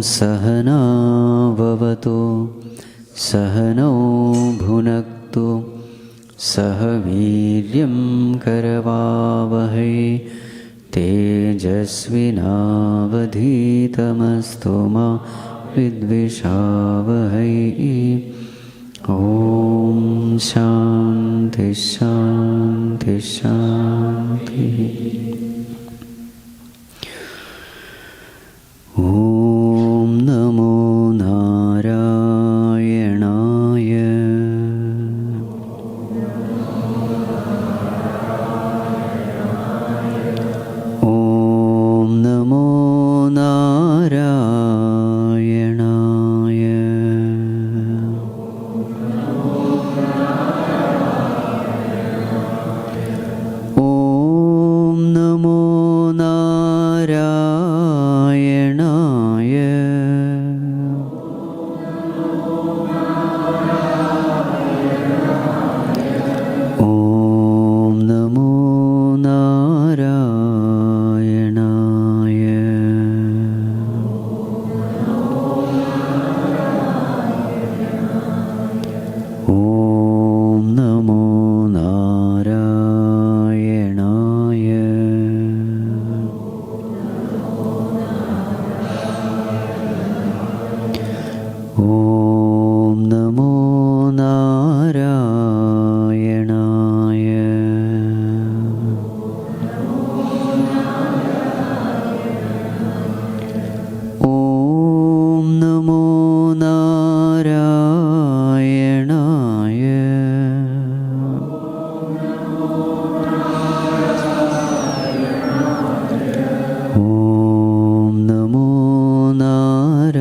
सहना भवतु सहनौ भुनक्तु सह वीर्यं करवावहै तेजस्विनावधीतमस्तु मा विद्विषावहै। ॐ शान्ति शान्ति शान्तिः। ॐ नमो नारायणाय। ॐ नमो नारायणाय। ॐ नमो नारायणाय। ॐ नमो नारायणाय। ॐ नमो नारायणाय। ॐ नमो नारायणाय। ॐ नमो नारायणाय। ॐ नमो नारायणाय।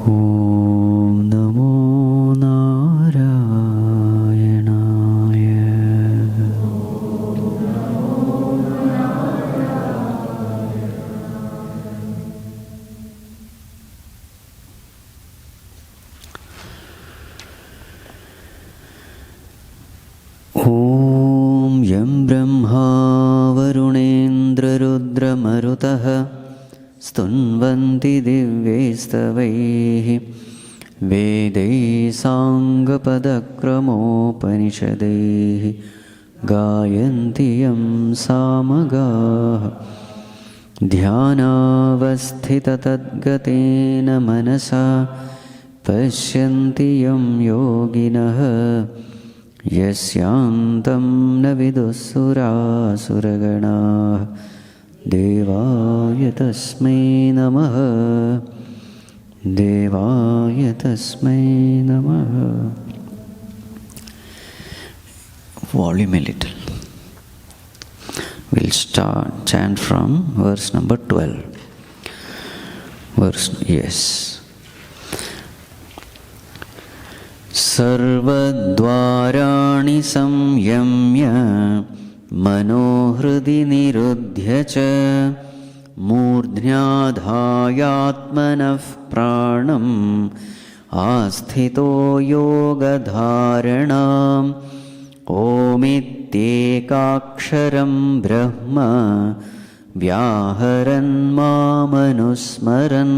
ॐ नमो नारायणाय। ॐ यं ब्रह्मा वरुणेन्द्ररुद्रमरुतः स्तुन्वन्ति दिव्यैस्तवैः वेदैः साङ्गपदक्रमोपनिषदैः गायन्ति यं सामगाः ध्यानावस्थिततद्गतेन मनसा पश्यन्ति यं योगिनः यस्यान्तं न विदुःसुरासुरगणाः देवाय तस्मै नमः देवाय तस्मै नमः। Volume a little. We'll start chant from verse number 12. Yes. सर्वद्वाराणि संयम्य मनोहृदि निरुध्य च मूर्ध्याधायात्मनः प्राणम् आस्थितो योगधारणाम् ओमित्येकाक्षरं ब्रह्म व्याहरन् मामनुस्मरन्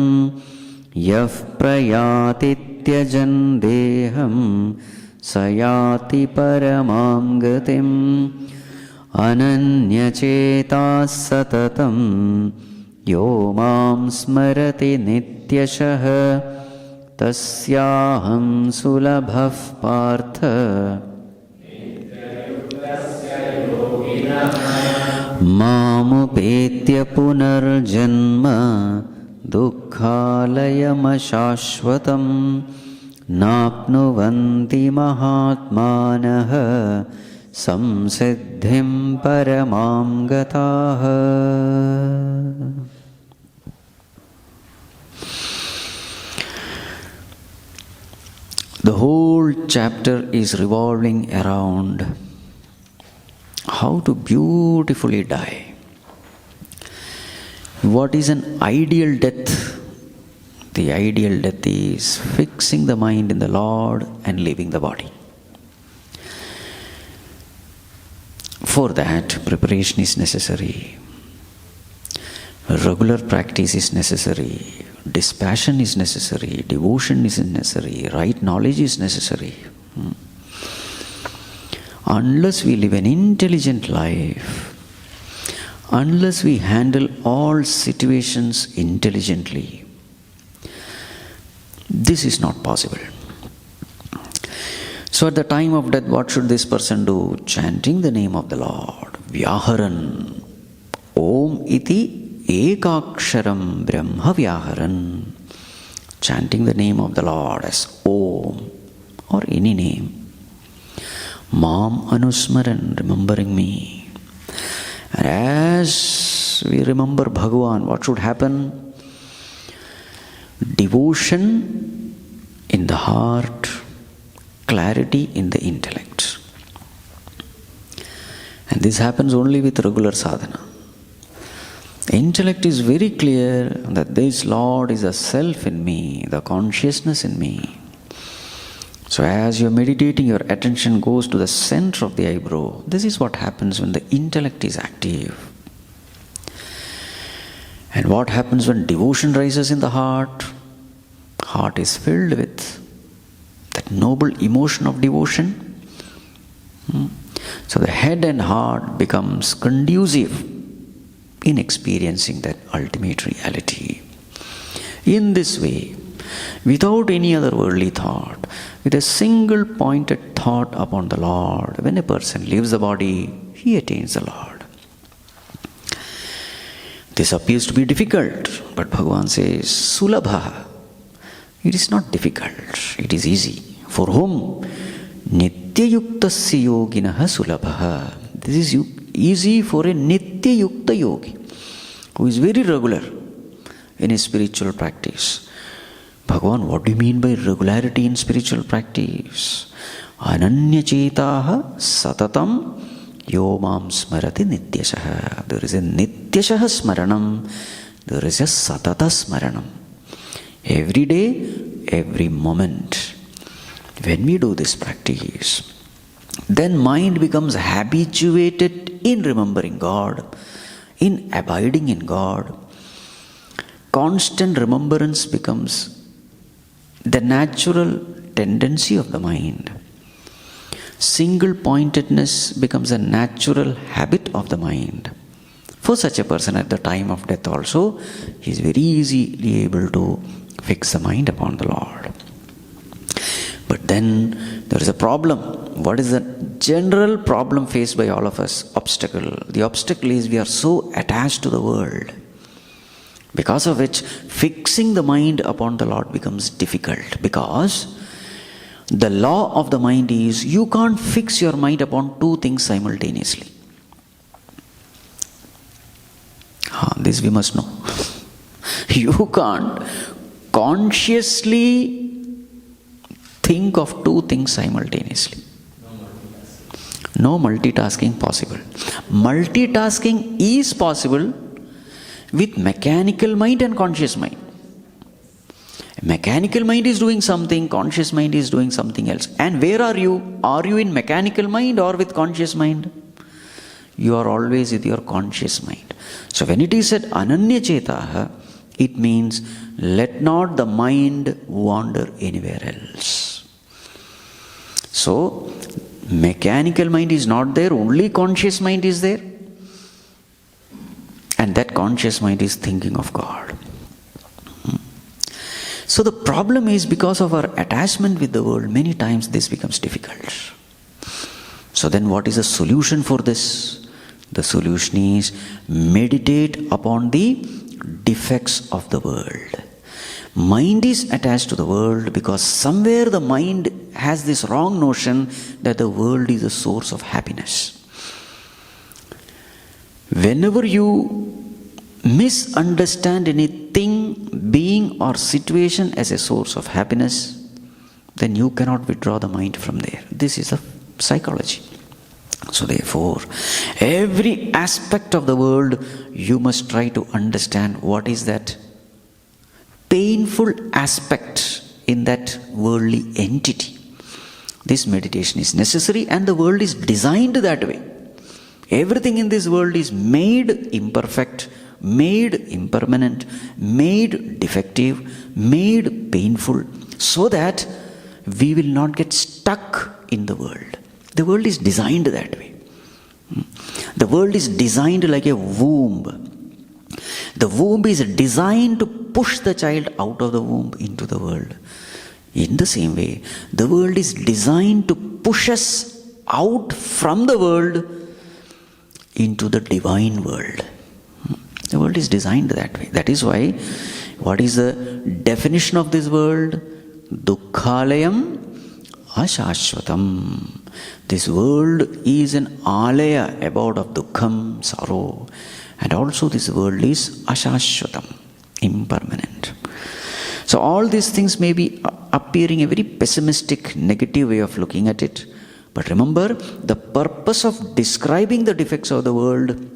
यः प्रयाति त्यजन् देहं स याति परमां गतिम् अनन्यचेताः सततं यो मां स्मरति नित्यशः तस्याहं सुलभः पार्थ। मामुपेत्य पुनर्जन्म दुःखालयमशाश्वतं नाप्नुवन्ति महात्मानः संसिद्धिं परमां गताः। The whole chapter is revolving around how to beautifully die. What is an ideal death? The ideal death is fixing the mind in the Lord and leaving the body. For that, preparation is necessary. Regular practice is necessary. Dispassion is necessary. Devotion is necessary. Right knowledge is necessary. Unless we live an intelligent life, unless we handle all situations intelligently, this is not possible. So at the time of death, what should this person do? Chanting the name of the Lord. Vyaharan. Om iti ekaksharam brahma vyaharan. Chanting the name of the Lord as Om or any name. Mam anusmaran, remembering me. And as we remember Bhagavan, what should happen? Devotion in the heart, clarity in the intellect. And this happens only with regular sadhana. The intellect is very clear that this Lord is a self in me, the consciousness in me. So as you're meditating, your attention goes to the center of the eyebrow. This is what happens when the intellect is active. And what happens when devotion rises in the heart? Heart is filled with that noble emotion of devotion. So the head and heart becomes conducive in experiencing that ultimate reality. In this way, without any other worldly thought, with a single pointed thought upon the Lord, when a person leaves the body, he attains the Lord. This appears to be difficult, but Bhagavan says, Sulabha. It is not difficult, it is easy. For whom? Nityayuktasya yoginaha sulabha. This is easy for a Nityayukta yogi, who is very regular in his spiritual practice. Bhagavan, what do you mean by regularity in spiritual practice? Ananyachetaha satatam yomam smarati nityashaha. There is a nityashaha smaranam, there is a satata smaranam. Every day, every moment. When we do this practice, then mind becomes habituated in remembering God, in abiding in God. Constant remembrance becomes the natural tendency of the mind. Single pointedness becomes a natural habit of the mind. For such a person at the time of death also, he is very easily able to fix the mind upon the Lord. But then there is a problem. What is the general problem faced by all of us? Obstacle. The obstacle is we are so attached to the world, because of which fixing the mind upon the Lord becomes difficult. Because the law of the mind is you can't fix your mind upon two things simultaneously. This we must know. You can't consciously think of two things simultaneously. No multitasking possible. Multitasking is possible with mechanical mind and conscious mind. Mechanical mind is doing something, conscious mind is doing something else. And where are you? Are you in mechanical mind or with conscious mind? You are always with your conscious mind. So when it is said ananya chetaha, it means let not the mind wander anywhere else. So mechanical mind is not there, only conscious mind is there. And that conscious mind is thinking of God. So the problem is, because of our attachment with the world, many times this becomes difficult. So then what is the solution for this? The solution is meditate upon the defects of the world. Mind is attached to the world because somewhere the mind has this wrong notion that the world is a source of happiness. Whenever you misunderstand anything, being or situation as a source of happiness, then you cannot withdraw the mind from there. This is a psychology. So therefore, every aspect of the world, you must try to understand what is that painful aspect in that worldly entity. This meditation is necessary, and the world is designed that way. Everything in this world is made imperfect, made impermanent, made defective, made painful, so that we will not get stuck in the world. The world is designed that way. The world is designed like a womb. The womb is designed to push the child out of the womb into the world. In the same way, the world is designed to push us out from the world into the divine world. The world is designed that way. That is why, what is the definition of this world? Dukkhalayam ashashvatam. This world is an alaya, abode of dukkham, sorrow. And also this world is ashashvatam, impermanent. So all these things may be appearing a very pessimistic, negative way of looking at it. But remember, the purpose of describing the defects of the world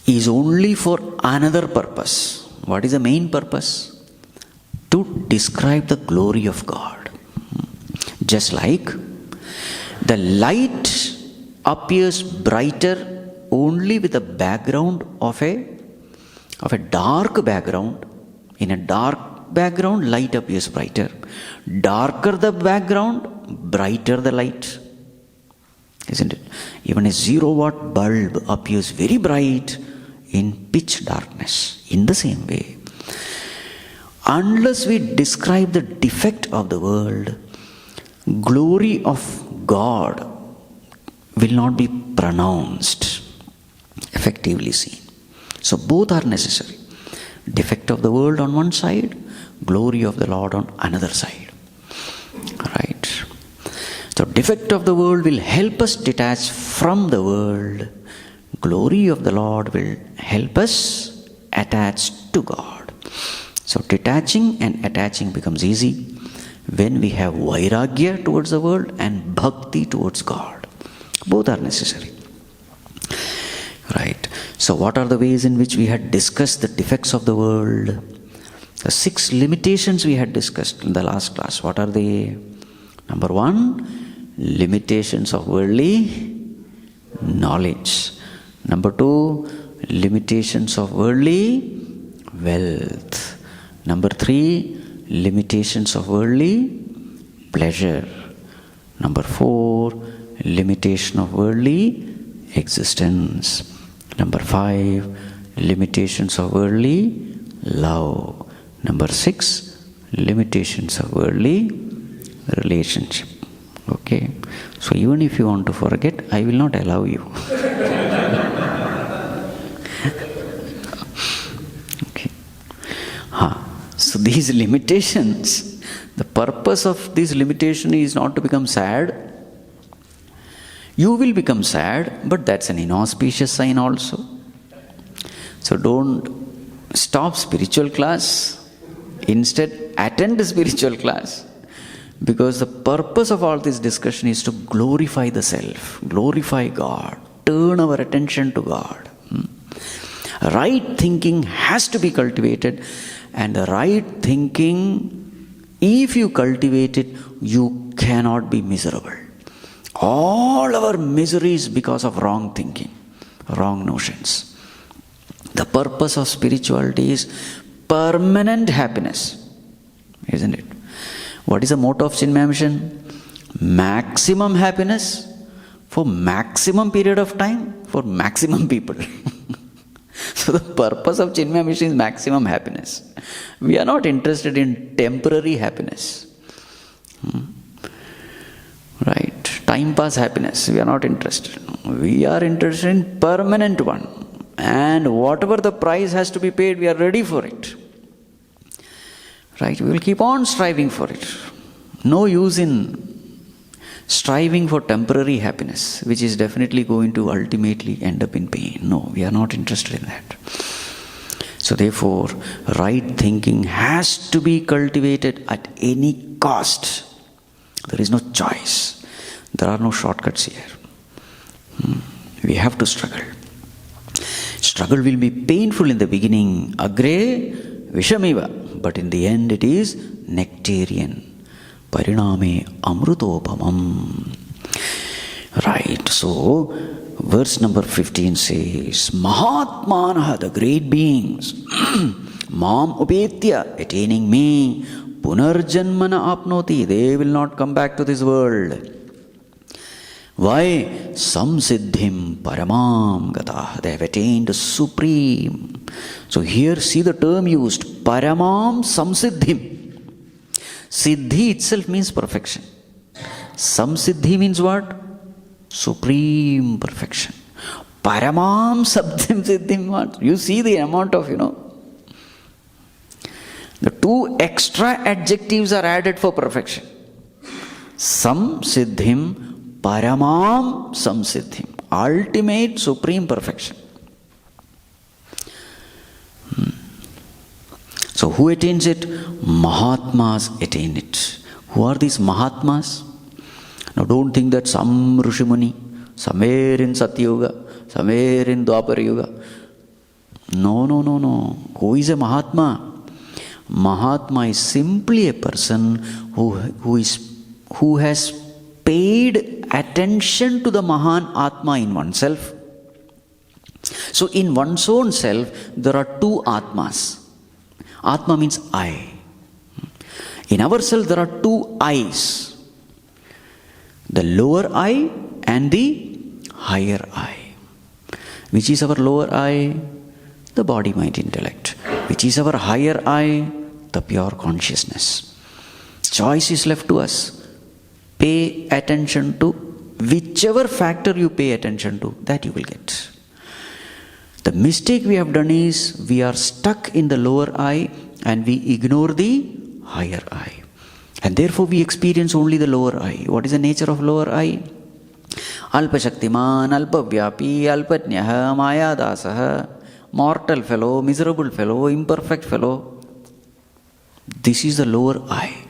is only for another purpose. What is the main purpose? To describe the glory of God. Just like the light appears brighter only with a background of a dark background. In a dark background, light appears brighter. Darker the background, brighter the light. Isn't it? Even a 0-watt bulb appears very bright in pitch darkness. In the same way, unless we describe the defect of the world, glory of God will not be pronounced, effectively seen. So both are necessary. Defect of the world on one side, glory of the Lord on another side. Right? So defect of the world will help us detach from the world. Glory of the Lord will help us attach to God. So detaching and attaching becomes easy when we have vairagya towards the world and bhakti towards God. Both are necessary. Right. So what are the ways in which we had discussed the defects of the world? The 6 limitations we had discussed in the last class. What are they? Number 1, limitations of worldly knowledge. Number 2, limitations of worldly wealth. Number 3, limitations of worldly pleasure. Number 4, limitation of worldly existence. Number 5, limitations of worldly love. Number 6, limitations of worldly relationship. Okay? So even if you want to forget, I will not allow you. Okay. So these limitations, the purpose of this limitation is not to become sad. You will become sad, but that's an inauspicious sign also. So don't stop spiritual class. Instead, attend the spiritual class. Because the purpose of all this discussion is to glorify the self, glorify God, turn our attention to God. Right thinking has to be cultivated, and the right thinking, if you cultivate it, you cannot be miserable. All our misery is because of wrong thinking, wrong notions. The purpose of spirituality is permanent happiness, isn't it? What is the motto of Chinmaya Mission? Maximum happiness for maximum period of time for maximum people. So the purpose of Chinmaya Mission is maximum happiness. We are not interested in temporary happiness. Right? Time pass happiness, we are not interested. We are interested in permanent one. And whatever the price has to be paid, we are ready for it. Right? We will keep on striving for it. No use in striving for temporary happiness, which is definitely going to ultimately end up in pain. No, we are not interested in that. So therefore, right thinking has to be cultivated at any cost. There is no choice. There are no shortcuts here. We have to struggle. Struggle will be painful in the beginning. Agre vishamiva. But in the end it is nectarian. Pariname amrutopamam. Right. Right. So, verse number 15 says, Mahatmanaha, the great beings, Mam upetya, attaining me, punarjanmana apnoti, they will not come back to this world. Why? Samsiddhim paramam gata, they have attained the supreme. So here see the term used, paramam samsiddhim. Siddhi itself means perfection. Samsiddhi means what? Supreme perfection. Paramam sabdhim siddhim what? You see the amount of, the two extra adjectives are added for perfection. Samsiddhim, paramam samsiddhim. Ultimate supreme perfection. So who attains it? Mahatmas attain it. Who are these Mahatmas? Now don't think that some Rishimuni, somewhere in Satyuga, somewhere in Dwapara Yuga. No. Who is a Mahatma? Mahatma is simply a person who has paid attention to the Mahan Atma in oneself. So in one's own self, there are two Atmas. Atma means I. In ourselves, there are two I's. The lower I and the higher I. Which is our lower I? The body, mind, intellect. Which is our higher I? The pure consciousness. Choice is left to us. Pay attention to whichever factor you pay attention to, that you will get. The mistake we have done is we are stuck in the lower I and we ignore the higher I. And therefore we experience only the lower I. What is the nature of lower I? Alpa Shaktiman, Alpa Vyapi, Alpatnyaha, Maya Dasaha, mortal fellow, miserable fellow, imperfect fellow. This is the lower I.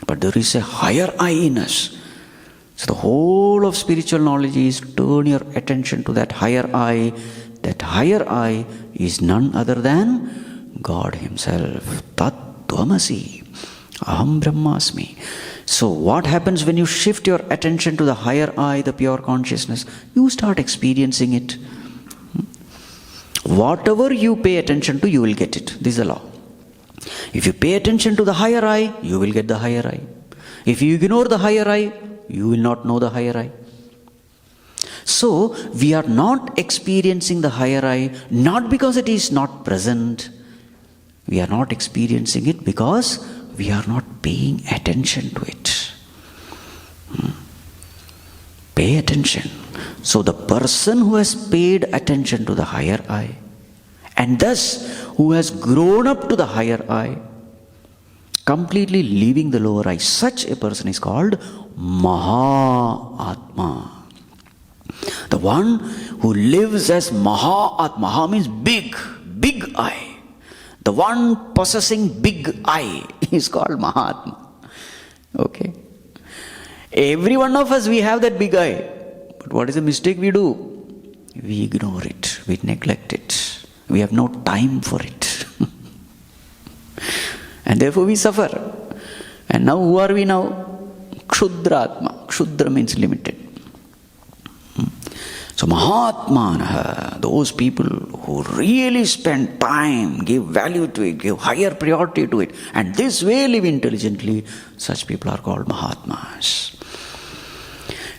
But there is a higher I in us. So the whole of spiritual knowledge is turn your attention to that higher I. That higher I is none other than God Himself. Tat Tvamasi. Aham Brahmasmi. So what happens when you shift your attention to the higher I, the pure consciousness? You start experiencing it. Whatever you pay attention to, you will get it. This is the law. If you pay attention to the higher I, you will get the higher I. If you ignore the higher I, you will not know the higher I. So, we are not experiencing the higher I, not because it is not present. We are not experiencing it because we are not paying attention to it. Pay attention. So the person who has paid attention to the higher I, and thus who has grown up to the higher I, completely leaving the lower I, such a person is called Mahatma. The one who lives as Mahatma. Maha means big, big I. The one possessing big I is called Mahatma. Okay. Every one of us, we have that big I. But what is the mistake we do? We ignore it. We neglect it. We have no time for it. And therefore we suffer. And now who are we now? Kshudra Atma. Kshudra means limited. So Mahatmanaha, those people who really spend time, give value to it, give higher priority to it, and this way live intelligently, such people are called Mahatmas.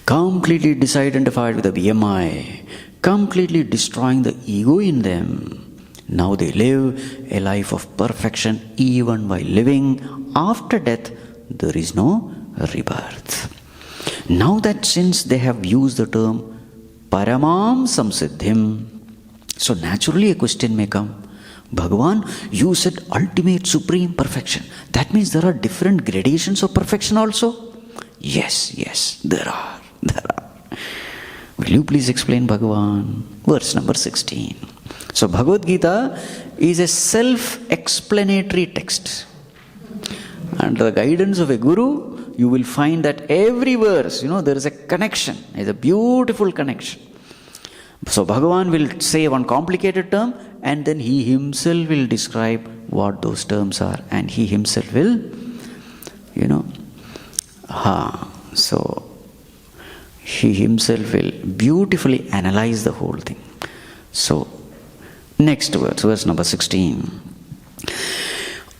Completely disidentified with the BMI, completely destroying the ego in them. Now they live a life of perfection even while living. After death, there is no rebirth. Now that since they have used the term Paramam Samsiddhim, so naturally a question may come. Bhagavan, you said ultimate supreme perfection. That means there are different gradations of perfection also? Yes, there are. Will you please explain, Bhagavan? Verse number 16. So Bhagavad Gita is a self-explanatory text. Under the guidance of a guru, you will find that every verse, there is a connection. There is a beautiful connection. So Bhagavan will say one complicated term and then he himself will describe what those terms are and he himself will, So he himself will beautifully analyze the whole thing. So, next verse number 16.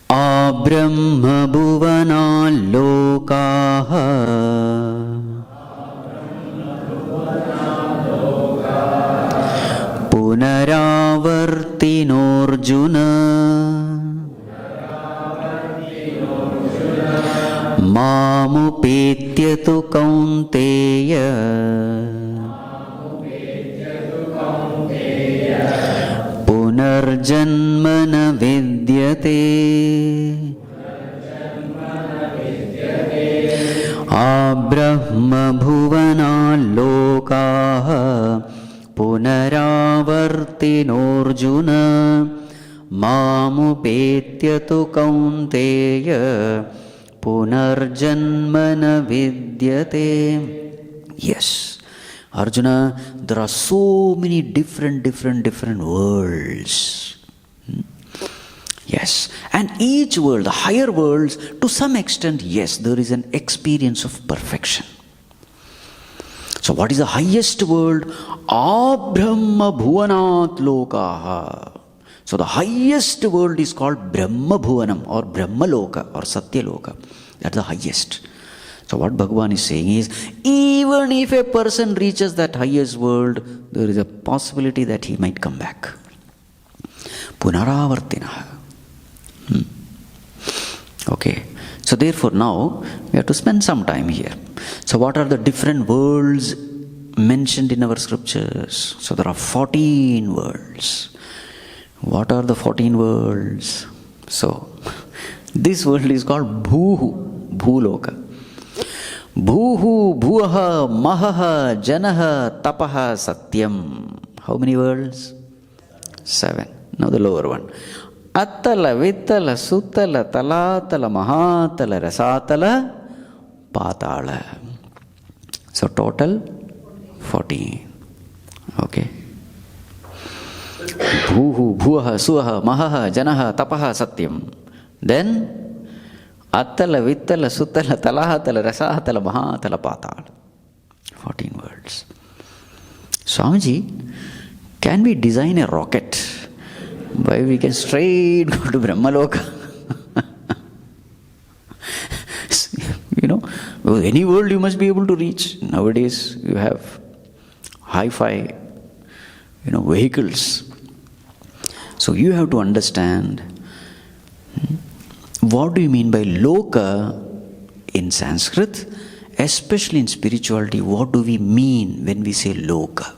Abrahma bhuvana lokaha punaravartinorjuna mamupetya tu kaunteya punarjanmana vidyate abrahma bhuvana lokaha punaravartinorjuna mamupetya tu kaunteya punarjanmana vidyate. Yes, Arjuna, there are so many different worlds. Yes, and each world, the higher worlds, to some extent, yes, there is an experience of perfection. So what is the highest world? Abrahma bhuvanat lokaha. So the highest world is called Brahma Bhuvanam or Brahma Loka or Satya Loka. That's the highest. So what Bhagavan is saying is, even if a person reaches that highest world, there is a possibility that he might come back. Punaravartina. Okay. So therefore now we have to spend some time here. So what are the different worlds mentioned in our scriptures? So there are 14 worlds. What are the 14 worlds? So this world is called Bhuhu, Bhuloka. Bhuhu, Bhuaha, Mahaha, Janaha, Tapaha, Satyam. How many worlds? 7. Now the lower one. Attala, Vittala, Suttala, Talatala, Mahatala, Rasatala, Patala. So total 14. Okay. Bhuhu, Bhuaha, Suaha, Mahaha, Janaha, Tapaha, Satyam. Then Attala, Vittala, Suttala, Talahatala, Rasahatala, Mahatala, Patala. 14 words. Swamiji, can we design a rocket why we can straight go to Brahmaloka? Any world you must be able to reach. Nowadays you have hi-fi, vehicles. So you have to understand, what do you mean by Loka in Sanskrit? Especially in spirituality, what do we mean when we say Loka?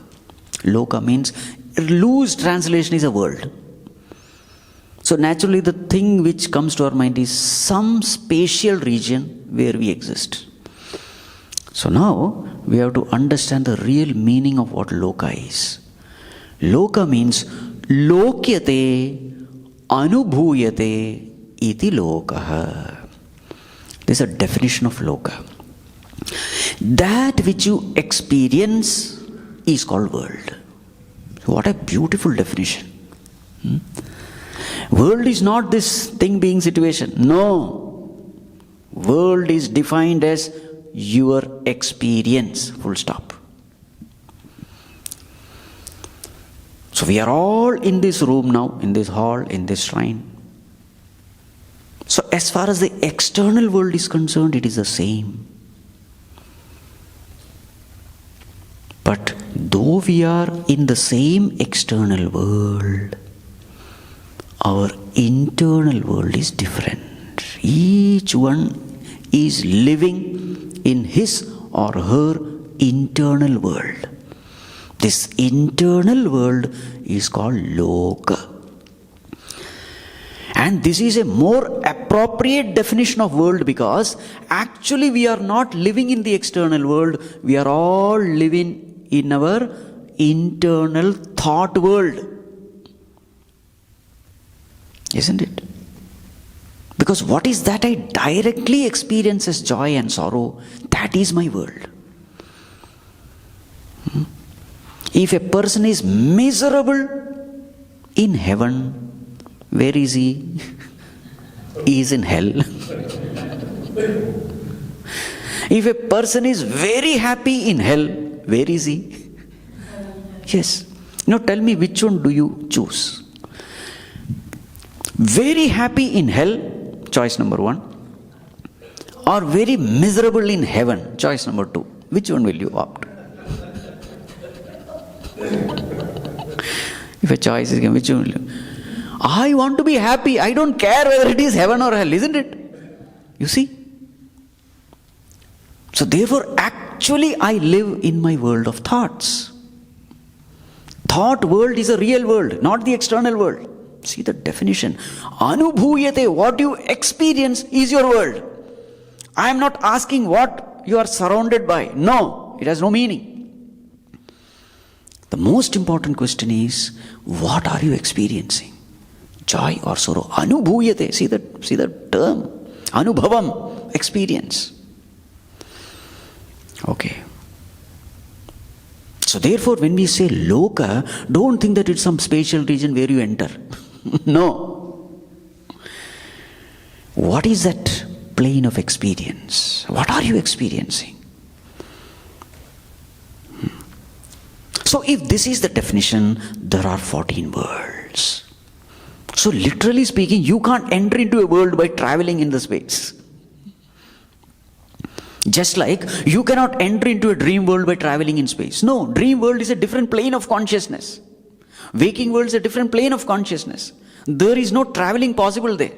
Loka means, loose translation is a world. So naturally the thing which comes to our mind is some spatial region where we exist. So now we have to understand the real meaning of what Loka is. Loka means Lokyate Anubhuyate iti Lokaha. This is a definition of Loka. That which you experience is called world. So what a beautiful definition. World is not this thing being situation. No. World is defined as your experience. Full stop. So we are all in this room now, in this hall, in this shrine. So as far as the external world is concerned, it is the same. But though we are in the same external world, our internal world is different. Each one is living in his or her internal world. This internal world is called Loka. And this is a more appropriate definition of world because actually we are not living in the external world. We are all living in our internal thought world. Isn't it? Because what is that I directly experience as joy and sorrow? That is my world. If a person is miserable in heaven, where is he? He is in hell. If a person is very happy in hell, where is he? Yes. Now tell me, which one do you choose? Very happy in hell, choice number 1. Or very miserable in heaven, choice number 2. Which one will you opt? If a choice is given, which one will you? I want to be happy. I don't care whether it is heaven or hell, isn't it? You see? So therefore, actually I live in my world of thoughts. Thought world is a real world, not the external world. See the definition. Anubhuyate, what you experience is your world. I am not asking what you are surrounded by. No, it has no meaning. The most important question is, what are you experiencing? Joy or sorrow? Anubhuyate, see the term. Anubhavam, experience. Okay. So therefore, when we say Loka, don't think that it's some spatial region where you enter. No. What is that plane of experience? What are you experiencing? So if this is the definition, there are 14 worlds. So literally speaking, you can't enter into a world by traveling in the space. Just like you cannot enter into a dream world by traveling in space. No, dream world is a different plane of consciousness. Waking world is a different plane of consciousness. There is no traveling possible there.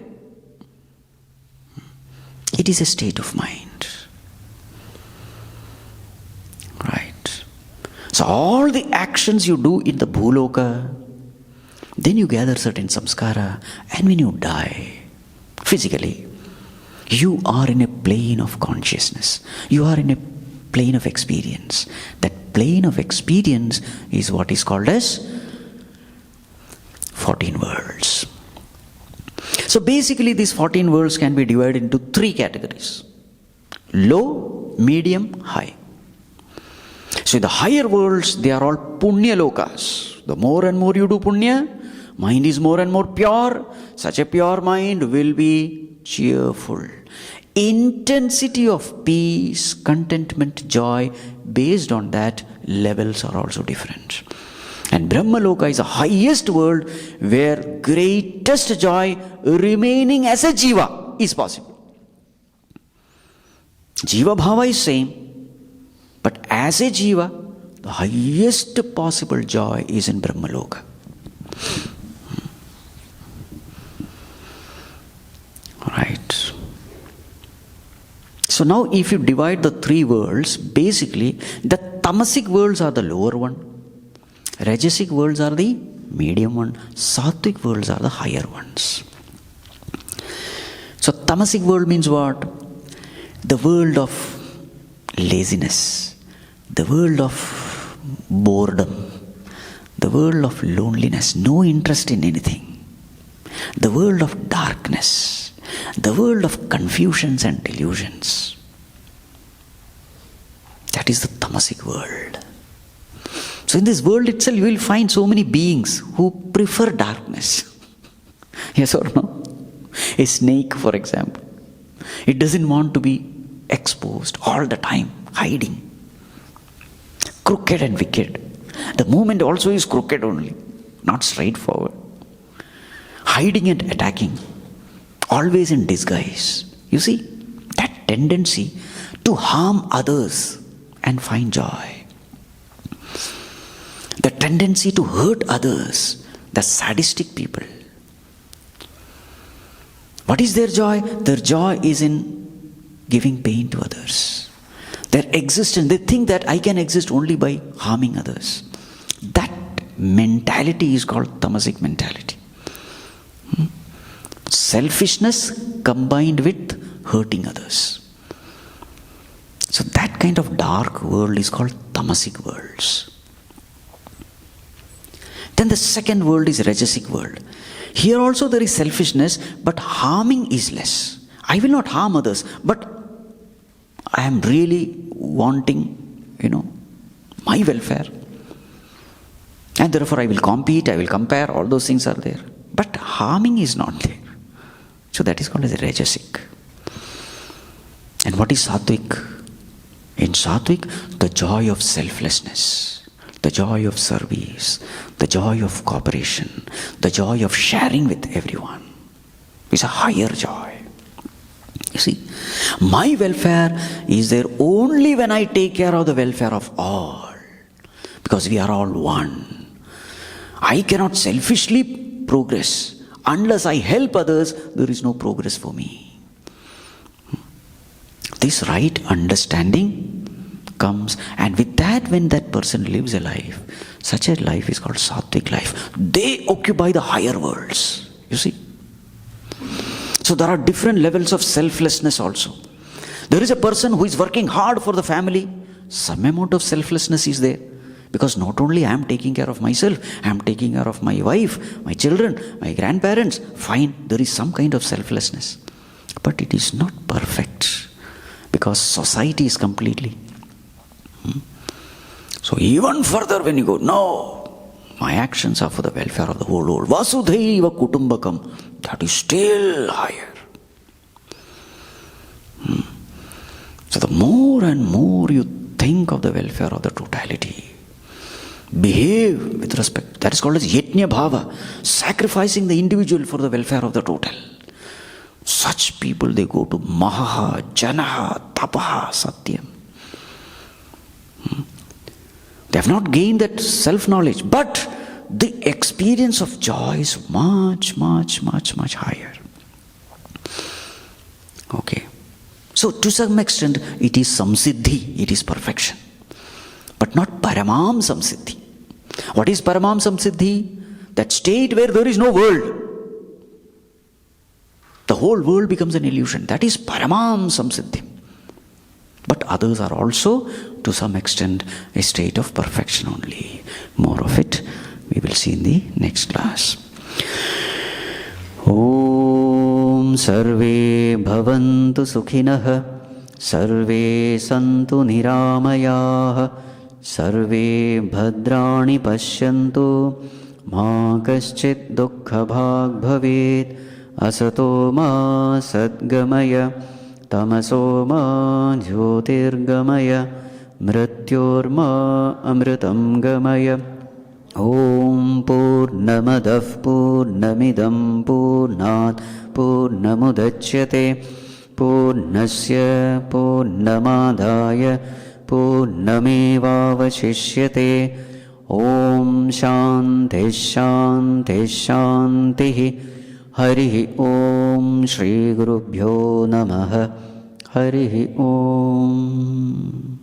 It is a state of mind. Right. So all the actions you do in the Bhuloka, then you gather certain samskara, and when you die, physically, you are in a plane of consciousness. You are in a plane of experience. That plane of experience is what is called as 14 worlds. So basically these 14 worlds can be divided into 3 categories. Low, medium, high. So the higher worlds, they are all punya lokas. The more and more you do punya, mind is more and more pure. Such a pure mind will be cheerful. Intensity of peace, contentment, joy, based on that, levels are also different. And Brahma Loka is the highest world where greatest joy remaining as a jiva is possible. Jiva bhava is same, but as a jiva, the highest possible joy is in Brahma Loka. Right. So now if you divide the 3 worlds, basically the tamasic worlds are the lower one, rajasic worlds are the medium one, sattvic worlds are the higher ones. So tamasic world means what? The world of laziness, the world of boredom, the world of loneliness, no interest in anything, the world of darkness, the world of confusions and delusions. That is the tamasic world. So in this world itself, you will find so many beings who prefer darkness. Yes or no? A snake, for example, it doesn't want to be exposed all the time, hiding. Crooked and wicked. The movement also is crooked only, not straightforward. Hiding and attacking. Always in disguise. You see, that tendency to harm others and find joy. The tendency to hurt others, the sadistic people. What is their joy? Their joy is in giving pain to others. Their existence, they think that I can exist only by harming others. That mentality is called tamasic mentality. Selfishness combined with hurting others. So that kind of dark world is called tamasic worlds. Then the second world is rajasic world. Here also there is selfishness, but harming is less. I will not harm others, but I am really wanting, my welfare. And therefore I will compete, I will compare, all those things are there. But harming is not there. So that is called as rajasic. And what is sattvic? In Sattvic, the joy of selflessness, the joy of service, the joy of cooperation, the joy of sharing with everyone is a higher joy. You see, my welfare is there only when I take care of the welfare of all, because we are all one. I cannot selfishly progress. Unless I help others, there is no progress for me. This right understanding comes, and with that, when that person lives a life, such a life is called Sattvic life. They occupy the higher worlds. You see? So there are different levels of selflessness also. There is a person who is working hard for the family. Some amount of selflessness is there. Because not only I am taking care of myself, I am taking care of my wife, my children, my grandparents. Fine, there is some kind of selflessness. But it is not perfect. Because society is completely. So even further when you go, no, my actions are for the welfare of the whole world. Vasudhaiva Kutumbakam. That is still higher. So the more and more you think of the welfare of the totality, behave with respect. That is called as Yajna Bhava, sacrificing the individual for the welfare of the total. Such people, they go to Mahaha, Janaha, Tapaha, Satyam. They have not gained that self-knowledge, but the experience of joy is much, much, much, much higher. Okay. So to some extent, it is samsiddhi, it is perfection. But not paramam samsiddhi. What is paramam samsiddhi? That state where there is no world. The whole world becomes an illusion. That is paramam samsiddhi. But others are also, to some extent, a state of perfection only. More of it we will see in the next class. Om Sarve Bhavantu Sukhinah Sarve Santu Niramayah Sarve Bhadrani Pashyantu Ma Kaschit Dukkha Bhag Bhavet Asato Ma Sadgamaya Tamaso Ma Jyotirgamaya Mrityorma Amritam Gamaya. Om Purnamadav Purnamidam Purnat Purnamudachyate Purnasya Purnamadaya Purnamevavashishyate. Om Shanti Shanti Shanti. Hari Om Shri Gurubhyo Namaha. Hari Om.